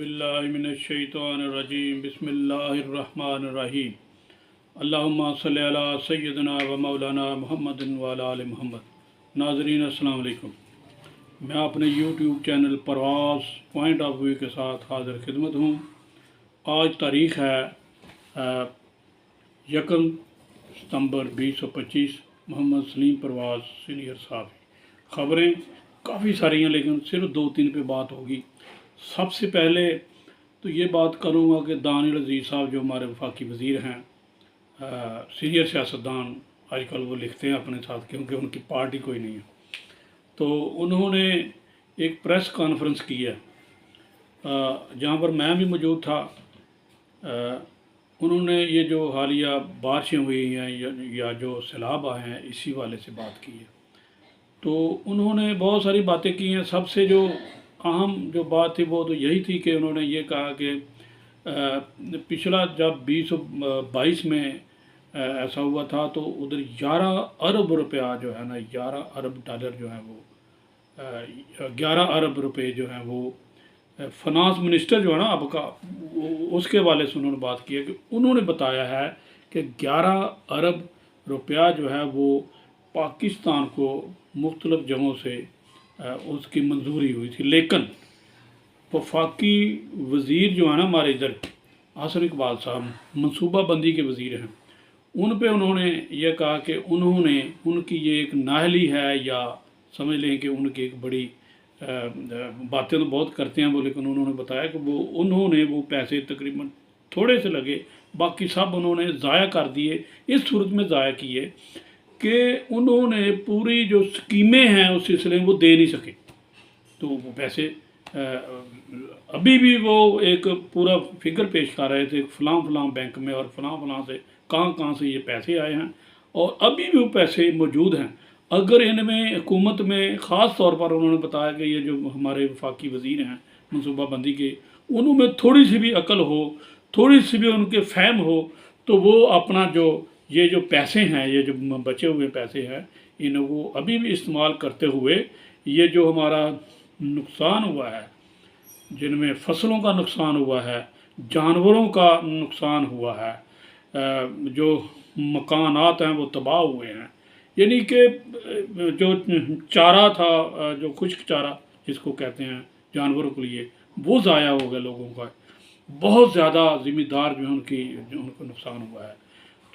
बिल्लाहि मिनश्शैतानिर्रजीम बिस्मिल्लाहिर्रहमानिर्रहीम अल्लाहुम्मा सल्लि अला सय्यदना व मौलाना मुहम्मदिन व अला आलि मुहम्मद। नाज़रीन अस्सलाम वालेकुम। मैं अपने YouTube channel Parwaz point of view के साथ हाज़िर खिदमत हूँ। आज तारीख़ है 1 सितंबर 2025। मोहम्मद सलीम परवाज़ सीनियर साहब। ख़बरें काफ़ी सारी हैं लेकिन सिर्फ 2-3 पे बात होगी। सबसे पहले तो ये बात करूँगा कि दानियल अज़ीज़ साहब जो हमारे वफाकी वज़ीर हैं, सीनियर सियासतदान, आजकल वो लिखते हैं अपने साथ क्योंकि उनकी पार्टी कोई नहीं है, तो उन्होंने एक प्रेस कॉन्फ्रेंस की है जहाँ पर मैं भी मौजूद था। उन्होंने ये जो हालिया बारिशें हुई हैं या जो सैलाब आए हैं इसी वाले से बात की है। तो उन्होंने बहुत सारी बातें की हैं। सबसे जो अहम जो बात थी वो तो यही थी कि उन्होंने ये कहा कि पिछला जब 2022 में ऐसा हुआ था तो उधर 11 अरब रुपया जो है ना, 11 अरब डॉलर जो है वो 11 अरब रुपए जो हैं वो फाइनेंस मिनिस्टर जो है ना अब का, उसके वाले से उन्होंने बात की है कि उन्होंने बताया है कि 11 अरब रुपया जो है वो पाकिस्तान को मुख्तलिफ़ जगहों से उसकी मंजूरी हुई थी। लेकिन वफाकी वज़ीर जो है ना हमारे इधर, हसन इकबाल साहब मनसूबा बंदी के वज़ीर हैं, उन पे उन्होंने ये कहा कि उनकी ये एक नाअहली है, या समझ लें कि उनकी एक बड़ी बातें तो बहुत करते हैं वो, लेकिन उन्होंने बताया कि उन्होंने वो पैसे तकरीबन थोड़े से लगे, बाकी सब उन्होंने ज़ाया कर दिए। इस सूरत में ज़ाया किए कि उन्होंने पूरी जो स्कीमें हैं उस सिलसिले में वो दे नहीं सके। तो वो पैसे अभी भी वो एक पूरा फिगर पेश कर रहे थे, फ़लाँ बैंक में और फ़लाँ से कहाँ से ये पैसे आए हैं, और अभी भी वो पैसे मौजूद हैं। अगर इनमें हुकूमत में ख़ास तौर पर उन्होंने बताया कि ये जो हमारे वफाकी वज़ीर हैं मनसूबा बंदी के, उनमें थोड़ी सी भी अकल हो, थोड़ी सी भी उनके फ़हम हो, तो वो अपना ये जो पैसे हैं, ये जो बचे हुए पैसे हैं, इनको अभी भी इस्तेमाल करते हुए ये जो हमारा नुकसान हुआ है, जिनमें फसलों का नुकसान हुआ है, जानवरों का नुकसान हुआ है, जो मकानात हैं वो तबाह हुए हैं, यानी कि जो चारा था, जो खुश्क चारा जिसको कहते हैं जानवरों के लिए, वो ज़ाया हो गया लोगों का। बहुत ज़्यादा ज़िम्मेदार जो उनको नुकसान हुआ है।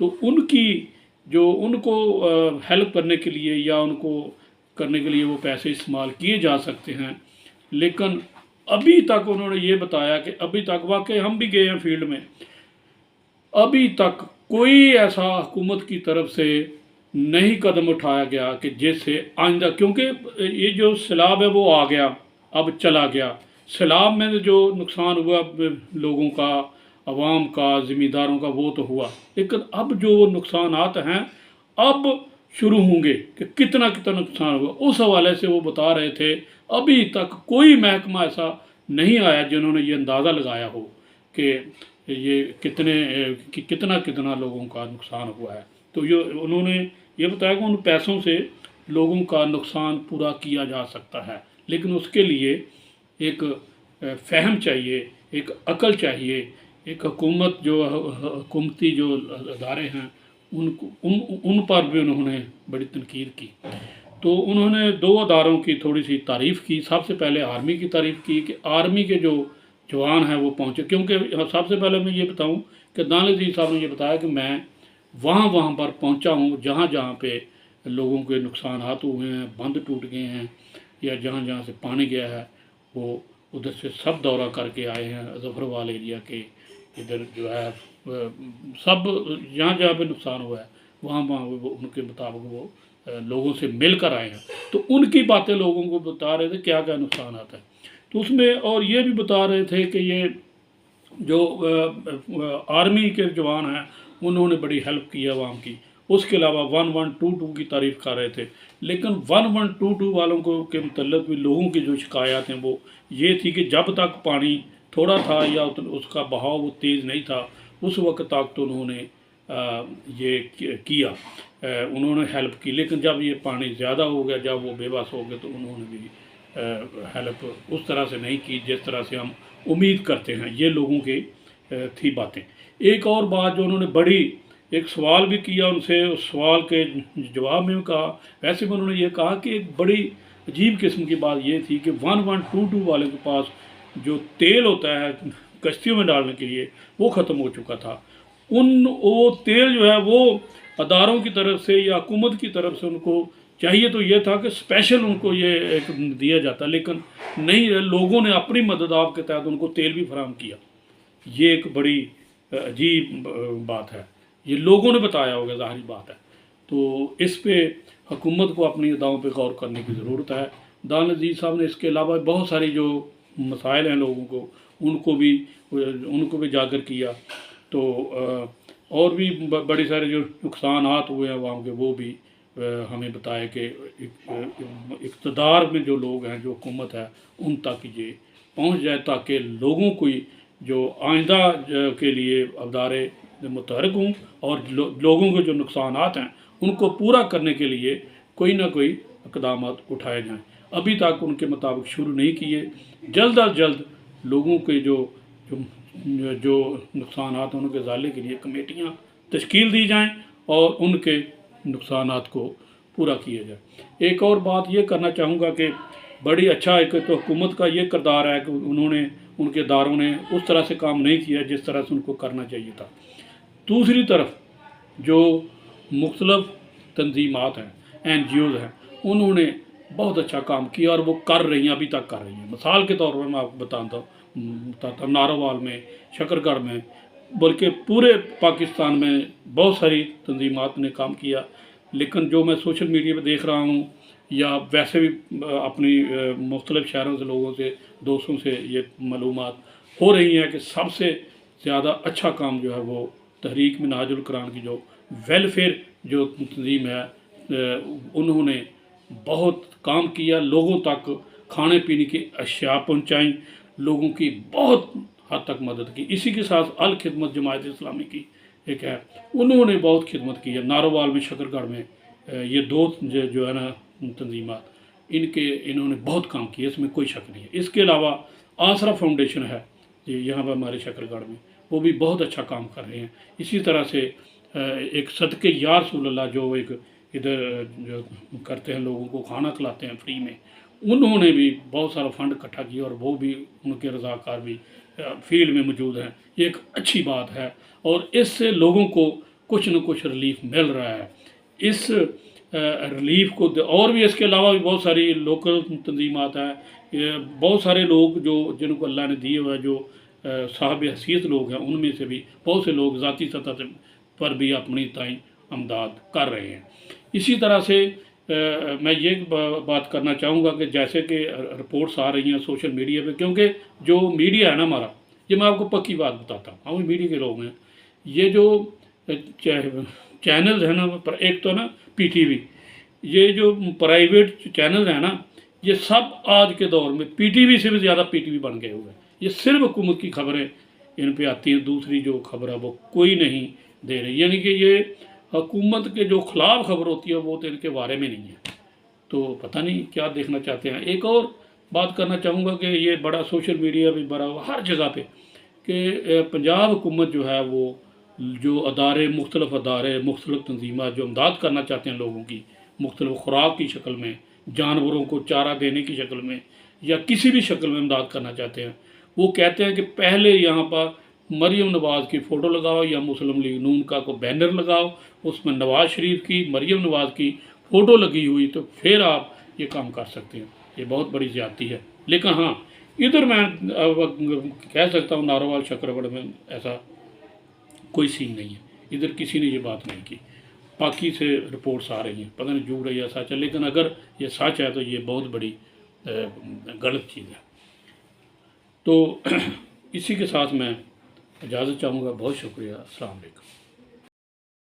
तो उनको हेल्प करने के लिए या उनको करने के लिए वो पैसे इस्तेमाल किए जा सकते हैं। लेकिन अभी तक उन्होंने ये बताया कि अभी तक, वाकई हम भी गए हैं फील्ड में, अभी तक कोई ऐसा हुकूमत की तरफ से नहीं कदम उठाया गया कि जिससे आइंदा, क्योंकि ये जो सैलाब है वो आ गया, अब चला गया। सैलाब में जो नुकसान हुआ लोगों का, अवाम का, ज़िम्मेदारों का, वो तो हुआ, लेकिन अब जो नुकसानात हैं अब शुरू होंगे कि कितना नुकसान हुआ। उस हवाले से वो बता रहे थे अभी तक कोई महकमा ऐसा नहीं आया जिन्होंने ये अंदाज़ा लगाया हो कि ये कितना लोगों का नुकसान हुआ है। तो ये उन्होंने ये बताया कि उन पैसों से लोगों का नुकसान पूरा किया जा सकता है, लेकिन उसके लिए एक फ़हम चाहिए, एक अकल चाहिए। एक हुकूमत जो हुकूमती जो अदारे हैं उन पर भी उन्होंने बड़ी तनकीद की। तो उन्होंने 2 अदारों की थोड़ी सी तारीफ़ की। सबसे पहले आर्मी की तारीफ़ की कि आर्मी के जो जवान हैं वो पहुँचे, क्योंकि सबसे पहले मैं ये बताऊँ कि दानियल अज़ीज़ साहब ने ये बताया कि मैं वहाँ पर पहुँचा हूँ जहाँ पे लोगों के नुकसानात हुए हैं, बंद टूट गए हैं, या जहाँ से पानी गया है वो उधर से सब दौरा करके आए हैं। ज़फ़रवाल एरिया के इधर जो है सब जहाँ पे नुकसान हुआ है वहाँ वो उनके मुताबिक वो लोगों से मिल कर आए हैं। तो उनकी बातें लोगों को बता रहे थे क्या नुकसान आता है। तो उसमें और ये भी बता रहे थे कि ये जो आर्मी के जवान हैं उन्होंने बड़ी हेल्प की है आवाम की। उसके अलावा 1122 की तारीफ़ कर रहे थे, लेकिन 1122 वालों को के मतलब भी लोगों की जो शिकायत हैं वो ये थी कि जब तक पानी थोड़ा था या उसका बहाव वो तेज़ नहीं था, उस वक्त तक तो उन्होंने ये किया, उन्होंने हेल्प की। लेकिन जब ये पानी ज़्यादा हो गया, जब वो बेबस हो गए, तो उन्होंने भी हेल्प उस तरह से नहीं की जिस तरह से हम امید کرتے ہیں۔ یہ لوگوں کی تھی باتیں۔ ایک اور بات جو انہوں نے بڑی ایک سوال بھی کیا ان سے، اس سوال کے جواب میں کہا، ویسے بھی انہوں نے یہ کہا کہ ایک بڑی عجیب قسم کی بات یہ تھی کہ 1122 والے کے پاس جو تیل ہوتا ہے کشتیوں میں ڈالنے کے لیے وہ ختم ہو چکا تھا۔ وہ تیل جو ہے وہ اداروں کی طرف سے یا حکومت کی طرف سے ان کو چاہیے تو یہ تھا کہ اسپیشل ان کو یہ ایک دیا جاتا، لیکن نہیں، لوگوں نے اپنی مدد آپ کے تحت ان کو تیل بھی فراہم کیا۔ یہ ایک بڑی عجیب بات ہے، یہ لوگوں نے بتایا ہوگا، ظاہری بات ہے۔ تو اس پہ حکومت کو اپنی اداؤں پہ غور کرنے کی ضرورت ہے۔ دان عزیز صاحب نے اس کے علاوہ بہت ساری جو مسائل ہیں لوگوں کو، ان کو بھی اجاگر کیا۔ تو اور بھی بڑے سارے جو نقصانات ہوئے ہیں عوام کے وہ بھی ہمیں بتائے کہ اقتدار میں جو لوگ ہیں، جو حکومت ہے، ان تک یہ پہنچ جائے تاکہ لوگوں کو جو آئندہ کے لیے ادارے متحرک ہوں اور لوگوں کے جو نقصانات ہیں ان کو پورا کرنے کے لیے کوئی نہ کوئی اقدامات اٹھائے جائیں۔ ابھی تک ان کے مطابق شروع نہیں کیے۔ جلد از جلد لوگوں کے جو نقصانات ہیں ان کے ازالے کے لیے کمیٹیاں تشکیل دی جائیں اور ان کے نقصانات کو پورا کیا جائے۔ ایک اور بات یہ کرنا چاہوں گا کہ بڑی اچھا ایک تو حکومت کا یہ کردار ہے کہ ان کے اداروں نے اس طرح سے کام نہیں کیا جس طرح سے ان کو کرنا چاہیے تھا۔ دوسری طرف جو مختلف تنظیمات ہیں، این جی اوز ہیں، انہوں نے بہت اچھا کام کیا اور وہ کر رہی ہیں، ابھی تک کر رہی ہیں۔ مثال کے طور پر میں آپ کو بتاتا ہوں، نارووال میں، شکر گڑھ میں، بلکہ پورے پاکستان میں بہت ساری تنظیمات نے کام کیا، لیکن جو میں سوشل میڈیا پہ دیکھ رہا ہوں یا ویسے بھی اپنی مختلف شہروں سے لوگوں سے دوستوں سے یہ معلومات ہو رہی ہیں کہ سب سے زیادہ اچھا کام جو ہے وہ تحریک منہاج القرآن کی جو ویلفیئر جو تنظیم ہے، انہوں نے بہت کام کیا، لوگوں تک کھانے پینے کی اشیاء پہنچائیں، لوگوں کی بہت حد تک مدد کی۔ اسی کے ساتھ الخدمت جماعت اسلامی کی ایک ہے، انہوں نے بہت خدمت کی ہے۔ نارووال میں، شکر گڑھ میں، یہ دو جو ہے نا تنظیمات، انہوں نے بہت کام کیا، اس میں کوئی شک نہیں ہے۔ اس کے علاوہ آسرا فاؤنڈیشن ہے یہاں پر ہمارے شکر گڑھ میں، وہ بھی بہت اچھا کام کر رہے ہیں۔ اسی طرح سے ایک صدقے یا رسول اللہ جو ایک ادھر جو کرتے ہیں، لوگوں کو کھانا کھلاتے ہیں فری میں، انہوں نے بھی بہت سارا فنڈ اکٹھا کیا اور وہ بھی ان کے رضاکار بھی فیلڈ میں موجود ہیں۔ یہ ایک اچھی بات ہے اور اس سے لوگوں کو کچھ نہ کچھ ریلیف مل رہا ہے۔ اس ریلیف کو اور بھی اس کے علاوہ بھی بہت ساری لوکل تنظیمات ہیں، بہت سارے لوگ جن کو اللہ نے دیے ہوئے جو صاحب حیثیت لوگ ہیں، ان میں سے بھی بہت سے لوگ ذاتی سطح پر بھی اپنی تائیں امداد کر رہے ہیں۔ اسی طرح سے میں یہ بات کرنا چاہوں گا کہ جیسے کہ رپورٹس آ رہی ہیں سوشل میڈیا پہ، کیونکہ جو میڈیا ہے نا ہمارا، یہ میں آپ کو پکی بات بتاتا ہوں، ہم میڈیا کے لوگ ہیں، یہ جو چینلز ہیں نا، ایک تو نا پی ٹی وی، یہ جو پرائیویٹ چینلز ہیں نا، یہ سب آج کے دور میں پی ٹی وی سے بھی زیادہ پی ٹی وی بن گئے ہوئے ہیں۔ یہ صرف حکومت کی خبریں ان پہ آتی ہیں، دوسری جو خبر ہے وہ کوئی نہیں دے رہی، یعنی کہ یہ حکومت کے جو خلاف خبر ہوتی ہے وہ تو ان کے بارے میں نہیں ہے، تو پتہ نہیں کیا دیکھنا چاہتے ہیں۔ ایک اور بات کرنا چاہوں گا کہ یہ بڑا سوشل میڈیا بھی بڑا ہر جگہ پہ کہ پنجاب حکومت جو ہے وہ جو مختلف تنظیمات جو امداد کرنا چاہتے ہیں لوگوں کی، مختلف خوراک کی شکل میں، جانوروں کو چارہ دینے کی شکل میں یا کسی بھی شکل میں امداد کرنا چاہتے ہیں، وہ کہتے ہیں کہ پہلے یہاں پر مریم نواز کی فوٹو لگاؤ یا مسلم لیگ نون کا کوئی بینر لگاؤ، اس میں نواز شریف کی، مریم نواز کی فوٹو لگی ہوئی، تو پھر آپ یہ کام کر سکتے ہیں۔ یہ بہت بڑی زیادتی ہے۔ لیکن ہاں، ادھر میں کہہ سکتا ہوں نارووال شکر گڑھ میں ایسا کوئی سین نہیں ہے، ادھر کسی نے یہ بات نہیں کی۔ باقی سے رپورٹس آ رہی ہیں، پتہ نہیں جھوٹ ہے یا سچ ہے، لیکن اگر یہ سچ ہے تو یہ بہت بڑی غلط چیز ہے۔ تو اسی کے ساتھ میں اجازت چاہوں گا۔ بہت شکریہ، السلام علیکم۔